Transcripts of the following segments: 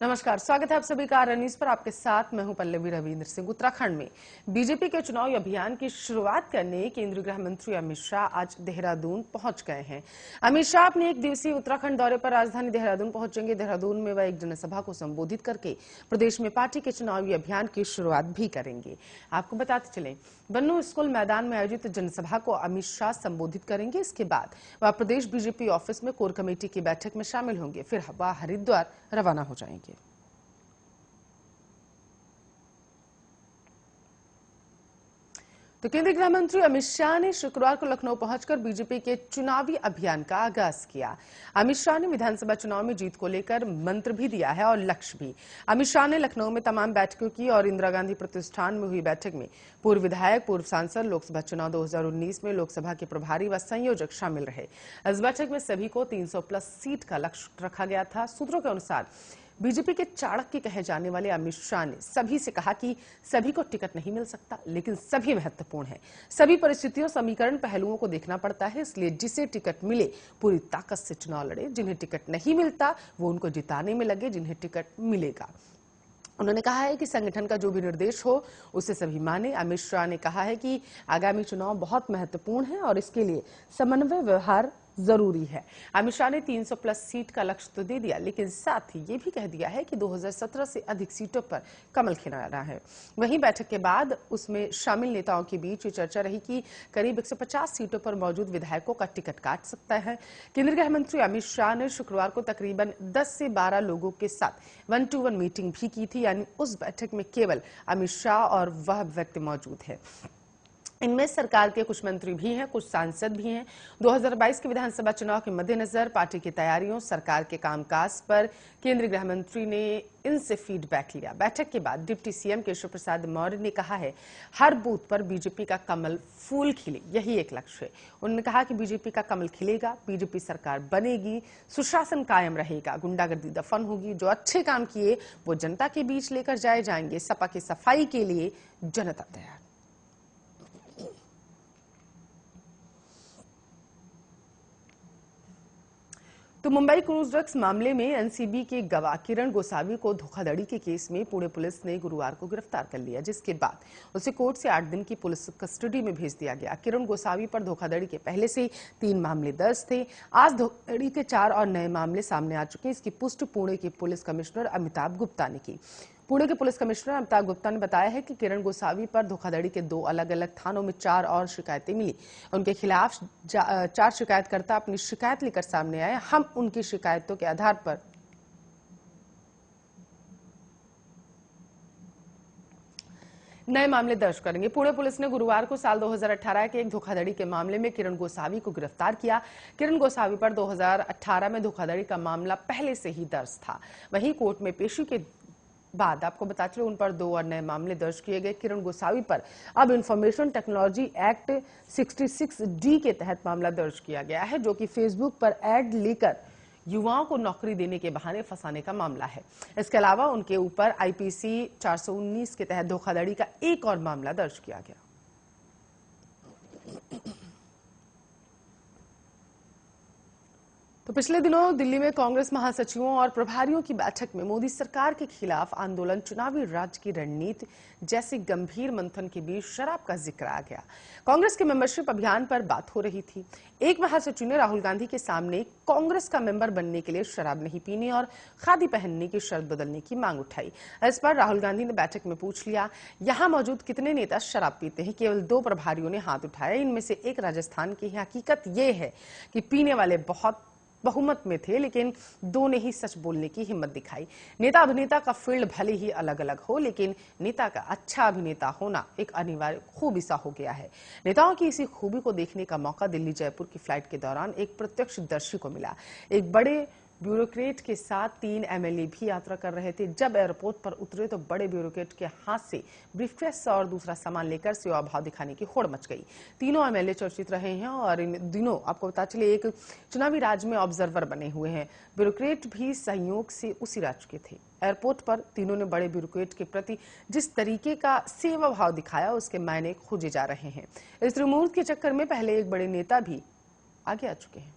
नमस्कार, स्वागत है आप सभी का रन न्यूज पर। आपके साथ मैं हूं पल्लवी रविंद्र सिंह। उत्तराखंड में बीजेपी के चुनावी अभियान की शुरुआत करने केंद्रीय गृह मंत्री अमित शाह आज देहरादून पहुंच गए हैं। अमित शाह अपने एक दिवसीय उत्तराखंड दौरे पर राजधानी देहरादून पहुंचेंगे। देहरादून में वह एक जनसभा को संबोधित करके प्रदेश में पार्टी के चुनावी अभियान की शुरुआत भी करेंगे। आपको बताते चले, बन्नू स्कूल मैदान में आयोजित जनसभा को अमित शाह संबोधित करेंगे। इसके बाद वह प्रदेश बीजेपी ऑफिस में कोर कमेटी की बैठक में शामिल होंगे। फिर वह हरिद्वार रवाना हो जाएंगे। तो केंद्रीय गृह मंत्री अमित शाह ने शुक्रवार को लखनऊ पहुंचकर बीजेपी के चुनावी अभियान का आगाज किया। अमित शाह ने विधानसभा चुनाव में जीत को लेकर मंत्र भी दिया है और लक्ष्य भी। अमित शाह ने लखनऊ में तमाम बैठकों की और इंदिरा गांधी प्रतिष्ठान में हुई बैठक में पूर्व विधायक, पूर्व सांसद, लोकसभा चुनाव 2019 में लोकसभा के प्रभारी व संयोजक शामिल रहे। इस बैठक में सभी को 300 प्लस सीट का लक्ष्य रखा गया था। सूत्रों के अनुसार बीजेपी के चाणक्य कहे जाने वाले अमित शाह ने सभी से कहा कि सभी को टिकट नहीं मिल सकता, लेकिन सभी महत्वपूर्ण है। सभी परिस्थितियों, समीकरण, पहलुओं को देखना पड़ता है, इसलिए जिसे टिकट मिले पूरी ताकत से चुनाव लड़े। जिन्हें टिकट नहीं मिलता वो उनको जिताने में लगे, जिन्हें टिकट मिलेगा। उन्होंने कहा है कि संगठन का जो भी निर्देश हो उसे सभी माने। अमित शाह ने कहा है कि आगामी चुनाव बहुत महत्वपूर्ण है और इसके लिए समन्वय व्यवहार जरूरी है। अमित शाह ने 300 प्लस सीट का लक्ष्य तो दे दिया, लेकिन साथ ही ये भी कह दिया है कि 2017 से अधिक सीटों पर कमल खिलाना है। वहीं बैठक के बाद उसमें शामिल नेताओं के बीच ये चर्चा रही कि करीब 150 सीटों पर मौजूद विधायकों का टिकट काट सकता है। केंद्रीय गृह मंत्री अमित शाह ने शुक्रवार को तकरीबन 10 से 12 लोगों के साथ 1-to-1 मीटिंग भी की थी, यानी उस बैठक में केवल अमित शाह और वह व्यक्ति मौजूद है। इनमें सरकार के कुछ मंत्री भी हैं, कुछ सांसद भी हैं। 2022 के विधानसभा चुनाव के मद्देनजर पार्टी की तैयारियों, सरकार के कामकाज पर केंद्रीय गृह मंत्री ने इनसे फीडबैक लिया। बैठक के बाद डिप्टी सीएम केशव प्रसाद मौर्य ने कहा है, हर बूथ पर बीजेपी का कमल फूल खिले, यही एक लक्ष्य है। उन्होंने कहा कि बीजेपी का कमल खिलेगा, बीजेपी सरकार बनेगी, सुशासन कायम रहेगा, गुंडागर्दी दफन होगी। जो अच्छे काम किए वो जनता के बीच लेकर जाएंगे। सपा की सफाई के लिए जनता तैयार। तो मुंबई क्रूज ड्रग्स मामले में एनसीबी के गवाह किरण गोसावी को धोखाधड़ी के केस में पुणे पुलिस ने गुरुवार को गिरफ्तार कर लिया, जिसके बाद उसे कोर्ट से 8 दिन की पुलिस कस्टडी में भेज दिया गया। किरण गोसावी पर धोखाधड़ी के पहले से 3 मामले दर्ज थे। आज धोखाधड़ी के 4 और नए मामले सामने आ चुके हैं। इसकी पुष्टि पुणे के पुलिस कमिश्नर अमिताभ गुप्ता ने की। पुणे के पुलिस कमिश्नर अमिताभ गुप्ता ने बताया है कि किरण गोसावी पर धोखाधड़ी के 2 अलग अलग थानों में 4 और शिकायतें मिली। उनके खिलाफ 4 शिकायतकर्ता अपनी शिकायत लेकर सामने आए। हम उनकी शिकायतों के आधार पर नए मामले दर्ज करेंगे। पुणे पुलिस ने गुरुवार को साल 2018 के एक धोखाधड़ी के मामले में किरण गोसावी को गिरफ्तार किया। किरण गोसावी पर 2018 में धोखाधड़ी का मामला पहले से ही दर्ज था। वहीं कोर्ट में पेशी के बाद आपको बता चले उन पर 2 और नए मामले दर्ज किए गए। किरण गोसावी पर अब इंफॉर्मेशन टेक्नोलॉजी एक्ट 66D के तहत मामला दर्ज किया गया है, जो कि फेसबुक पर एड लेकर युवाओं को नौकरी देने के बहाने फंसाने का मामला है। इसके अलावा उनके ऊपर आईपीसी 419 के तहत धोखाधड़ी का एक और मामला दर्ज किया गया। तो पिछले दिनों दिल्ली में कांग्रेस महासचिवों और प्रभारियों की बैठक में मोदी सरकार के खिलाफ आंदोलन, चुनावी राज्य की रणनीति जैसे गंभीर मंथन के बीच शराब का जिक्र आ गया। कांग्रेस के मेंबरशिप अभियान पर बात हो रही थी। एक महासचिव ने राहुल गांधी के सामने कांग्रेस का मेंबर बनने के लिए शराब नहीं पीने और खादी पहनने की शर्त बदलने की मांग उठाई। इस पर राहुल गांधी ने बैठक में पूछ लिया, यहां मौजूद कितने नेता शराब पीते हैं? केवल 2 प्रभारियों ने हाथ उठाया। इनमें से एक राजस्थान की है। हकीकत यह है कि पीने वाले बहुत बहुमत में थे, लेकिन 2 ने ही सच बोलने की हिम्मत दिखाई। नेता अभिनेता का फील्ड भले ही अलग अलग हो, लेकिन नेता का अच्छा अभिनेता होना एक अनिवार्य खूबी सा हो गया है। नेताओं की इसी खूबी को देखने का मौका दिल्ली जयपुर की फ्लाइट के दौरान एक प्रत्यक्षदर्शी को मिला। एक बड़े ब्यूरोक्रेट के साथ 3 एमएलए भी यात्रा कर रहे थे। जब एयरपोर्ट पर उतरे तो बड़े ब्यूरोक्रेट के हाथ से ब्रीफकेस और दूसरा सामान लेकर सेवा भाव दिखाने की होड़ मच गई। तीनों एमएलए चर्चित रहे हैं और इन दिनों आपको पता चले एक चुनावी राज्य में ऑब्जर्वर बने हुए हैं। ब्यूरोक्रेट भी संयोग से उसी राज्य के थे। एयरपोर्ट पर तीनों ने बड़े ब्यूरोक्रेट के प्रति जिस तरीके का सेवा भाव दिखाया, उसके मायने खोजे जा रहे हैं। इस त्रिमूर्त के चक्कर में पहले एक बड़े नेता भी आगे आ चुके हैं।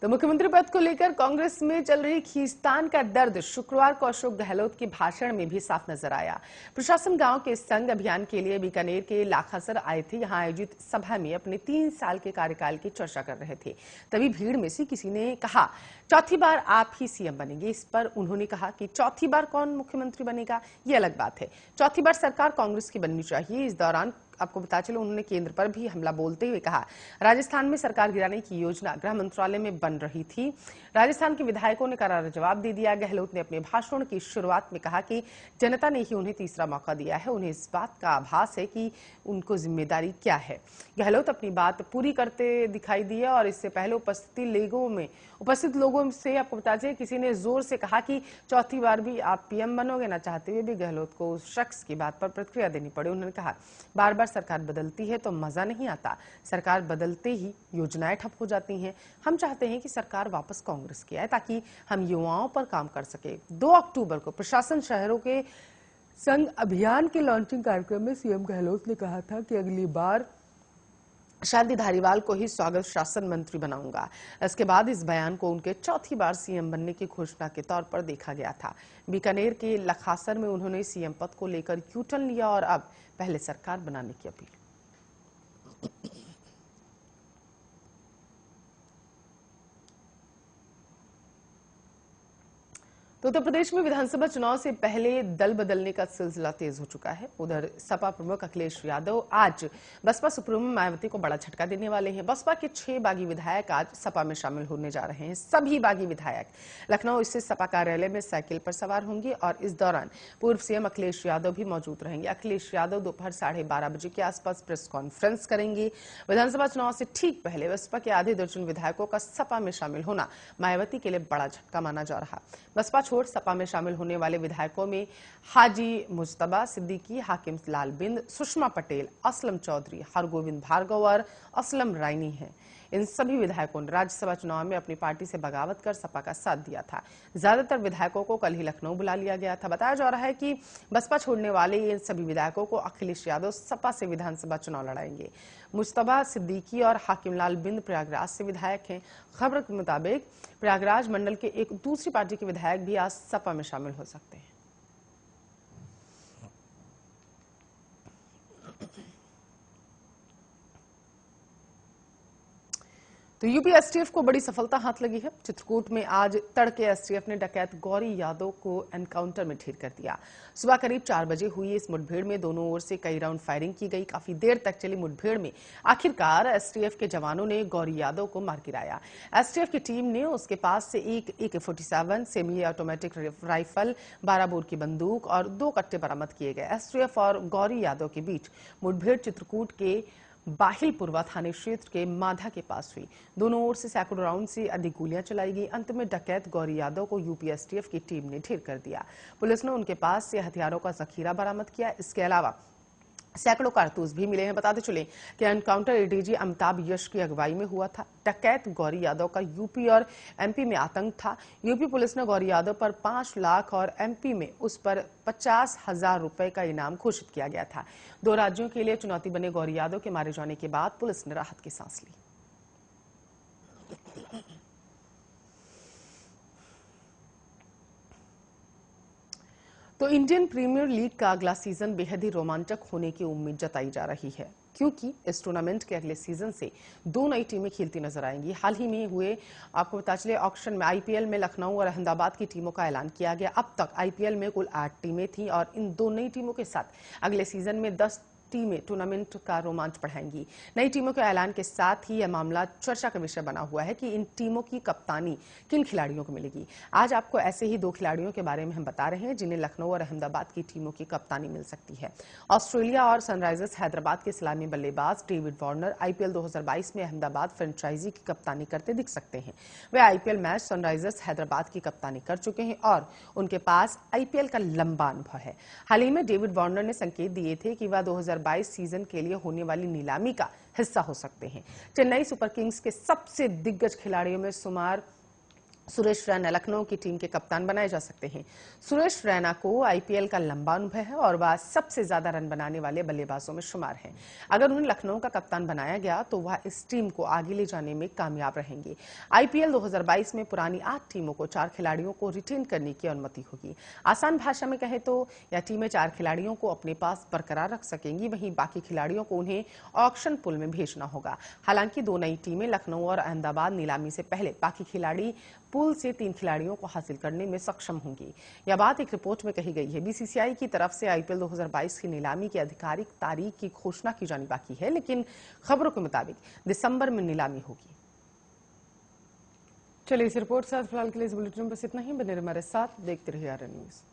तो मुख्यमंत्री पद को लेकर कांग्रेस में चल रही खींचतान का दर्द शुक्रवार को अशोक गहलोत के भाषण में भी साफ नजर आया। प्रशासन गांव के संग अभियान के लिए बीकानेर के लाखासर आए थे। यहां आयोजित सभा में अपने 3 साल के कार्यकाल की चर्चा कर रहे थे। तभी भीड़ में से किसी ने कहा, चौथी बार आप ही सीएम बनेंगे। इस पर उन्होंने कहा कि चौथी बार कौन मुख्यमंत्री बनेगा, ये अलग बात है। चौथी बार सरकार कांग्रेस की बननी चाहिए। इस दौरान आपको बता चलो, उन्होंने केंद्र पर भी हमला बोलते हुए कहा, राजस्थान में सरकार गिराने की योजना गृह मंत्रालय में बन रही थी। राजस्थान के विधायकों ने करारा जवाब दे दिया। गहलोत ने अपने भाषण की शुरुआत में कहा कि जनता ने ही उन्हें तीसरा मौका दिया है। उन्हें इस बात का आभास है कि उनको जिम्मेदारी क्या है। गहलोत अपनी बात पूरी करते दिखाई दिए और इससे पहले उपस्थित लोगों से आपको बता दें, किसी ने जोर से कहा कि चौथी बार भी आप पीएम बनोगे ना, चाहते हुए भी गहलोत को उस शख्स की बात पर प्रतिक्रिया देनी पड़ी। उन्होंने कहा, बार बार सरकार बदलती है तो मजा नहीं आता। सरकार बदलते ही योजनाएं ठप हो जाती हैं। हम चाहते हैं कि सरकार वापस कांग्रेस की आए ताकि हम युवाओं पर काम कर सके। 2 अक्टूबर को प्रशासन शहरों के संग अभियान के लॉन्चिंग कार्यक्रम में सीएम गहलोत ने कहा था कि अगली बार शायद धारीवाल को ही स्वागत शासन मंत्री बनाऊंगा। इसके बाद इस बयान को उनके चौथी बार सीएम बनने की घोषणा के तौर पर देखा गया था। बीकानेर के लखासर में उन्होंने सीएम पद को लेकर यू-टर्न लिया और अब पहले सरकार बनाने की अपील। तो उत्तर प्रदेश में विधानसभा चुनाव से पहले दल बदलने का सिलसिला तेज हो चुका है। उधर सपा प्रमुख अखिलेश यादव आज बसपा सुप्रीमो मायावती को बड़ा झटका देने वाले हैं। बसपा के 6 बागी विधायक आज सपा में शामिल होने जा रहे हैं। सभी बागी विधायक लखनऊ स्थित सपा कार्यालय में साइकिल पर सवार होंगे और इस दौरान पूर्व सीएम अखिलेश यादव भी मौजूद रहेंगे। अखिलेश यादव दोपहर 12:30 बजे के आसपास प्रेस कॉन्फ्रेंस करेंगे। विधानसभा चुनाव से ठीक पहले बसपा के आधे दर्जन विधायकों का सपा में शामिल होना मायावती के लिए बड़ा झटका माना जा रहा। बसपा सपा में शामिल होने वाले विधायकों में हाजी मुज्तबा सिद्दीकी, हाकिम लाल बिंद, सुषमा पटेल, असलम चौधरी, हरगोविंद भार्गव और असलम रायनी हैं। इन सभी विधायकों ने राज्यसभा चुनाव में अपनी पार्टी से बगावत कर सपा का साथ दिया था। ज्यादातर विधायकों को कल ही लखनऊ बुला लिया गया था। बताया जा रहा है कि बसपा छोड़ने वाले इन सभी विधायकों को अखिलेश यादव सपा से विधानसभा चुनाव लड़ाएंगे। मुज्तबा सिद्दीकी और हाकिमलाल बिंद प्रयागराज से विधायक हैं। खबर के मुताबिक प्रयागराज मंडल के एक दूसरी पार्टी के विधायक भी आज सपा में शामिल हो सकते हैं। तो यूपी एसटीएफ को बड़ी सफलता हाथ लगी है। चित्रकूट में आज तड़के एसटीएफ ने डकैत गौरी यादव को एनकाउंटर में ढेर कर दिया। सुबह करीब 4 बजे हुई इस मुठभेड़ में दोनों ओर से कई राउंड फायरिंग की गई। काफी देर तक चली मुठभेड़ में आखिरकार एसटीएफ के जवानों ने गौरी यादव को मार गिराया। एसटीएफ की टीम ने उसके पास से एक AK-47 semi automatic rifle, 12 bore की बंदूक और 2 कट्टे बरामद किए गए। एसटीएफ और गौरी यादव के बीच मुठभेड़ चित्रकूट के बाहिलपुरवा थाने क्षेत्र के माधा के पास हुई। दोनों ओर से सैकड़ों राउंड से अधिक गोलियां चलाई गई। अंत में डकैत गौरी यादव को यूपी एसटीएफ की टीम ने ढेर कर दिया। पुलिस ने उनके पास से हथियारों का जखीरा बरामद किया। इसके अलावा सैकड़ों कारतूस भी मिले हैं। बताते चले कि एनकाउंटर एडीजी अमिताभ यश की अगुवाई में हुआ था। डकैत गौरी यादव का यूपी और एमपी में आतंक था। यूपी पुलिस ने गौरी यादव पर 5 लाख और एमपी में उस पर 50,000 रुपए का इनाम घोषित किया गया था। 2 राज्यों के लिए चुनौती बने गौरी यादव के मारे जाने के बाद पुलिस ने राहत की सांस ली। तो इंडियन प्रीमियर लीग का अगला सीजन बेहद ही रोमांचक होने की उम्मीद जताई जा रही है, क्योंकि इस टूर्नामेंट के अगले सीजन से 2 नई टीमें खेलती नजर आएंगी। हाल ही में हुए आपको बता चले ऑक्शन में आईपीएल में लखनऊ और अहमदाबाद की टीमों का ऐलान किया गया। अब तक आईपीएल में कुल 8 टीमें थीं और इन 2 नई टीमों के साथ अगले सीजन में 10 टीमें टूर्नामेंट का रोमांच बढ़ाएंगी। नई टीमों के ऐलान के साथ ही यह मामला चर्चा का विषय बना हुआ है कि इन टीमों की कप्तानी किन खिलाड़ियों को मिलेगी। आज आपको ऐसे ही 2 खिलाड़ियों के बारे में हम बता रहे हैं जिन्हें लखनऊ और अहमदाबाद की टीमों की कप्तानी मिल सकती है। ऑस्ट्रेलिया और सनराइजर्स हैदराबाद के सलामी बल्लेबाज डेविड वार्नर आईपीएल 2022 में अहमदाबाद फ्रेंचाइजी की कप्तानी करते दिख सकते हैं। वे आईपीएल मैच सनराइजर्स हैदराबाद की कप्तानी कर चुके हैं और उनके पास आईपीएल का लंबा अनुभव है। हाल ही में डेविड वार्नर ने संकेत दिए थे कि वह 2022 सीजन के लिए होने वाली नीलामी का हिस्सा हो सकते हैं। चेन्नई सुपर किंग्स के सबसे दिग्गज खिलाड़ियों में शुमार सुरेश रैना लखनऊ की टीम के कप्तान बनाए जा सकते हैं। सुरेश रैना को आईपीएल का लंबा अनुभव है और वह सबसे ज्यादा रन बनाने वाले बल्लेबाजों में शुमार हैं। अगर उन्हें लखनऊ का कप्तान बनाया गया तो वह इस टीम को आगे ले जाने में कामयाब रहेंगे। आईपीएल 2022 में पुरानी 8 टीमों को 4 खिलाड़ियों को रिटेन करने की अनुमति होगी। आसान भाषा में कहें तो यह टीमें 4 खिलाड़ियों को अपने पास बरकरार रख सकेंगी, वहीं बाकी खिलाड़ियों को उन्हें ऑक्शन पुल में भेजना होगा। हालांकि 2 नई टीमें लखनऊ और अहमदाबाद नीलामी से पहले बाकी खिलाड़ी पूल से 3 खिलाड़ियों को हासिल करने में सक्षम होंगी। यह बात एक रिपोर्ट में कही गई है। बीसीसीआई की तरफ से आईपीएल 2022 की नीलामी की आधिकारिक तारीख की घोषणा की जानी बाकी है, लेकिन खबरों के मुताबिक दिसंबर में नीलामी होगी। चलिए इस रिपोर्ट के साथ फिलहाल के लिए इस बुलेटिन में बस इतना ही। बने रहिए हमारे साथ, देखते रहिए आरएन न्यूज़।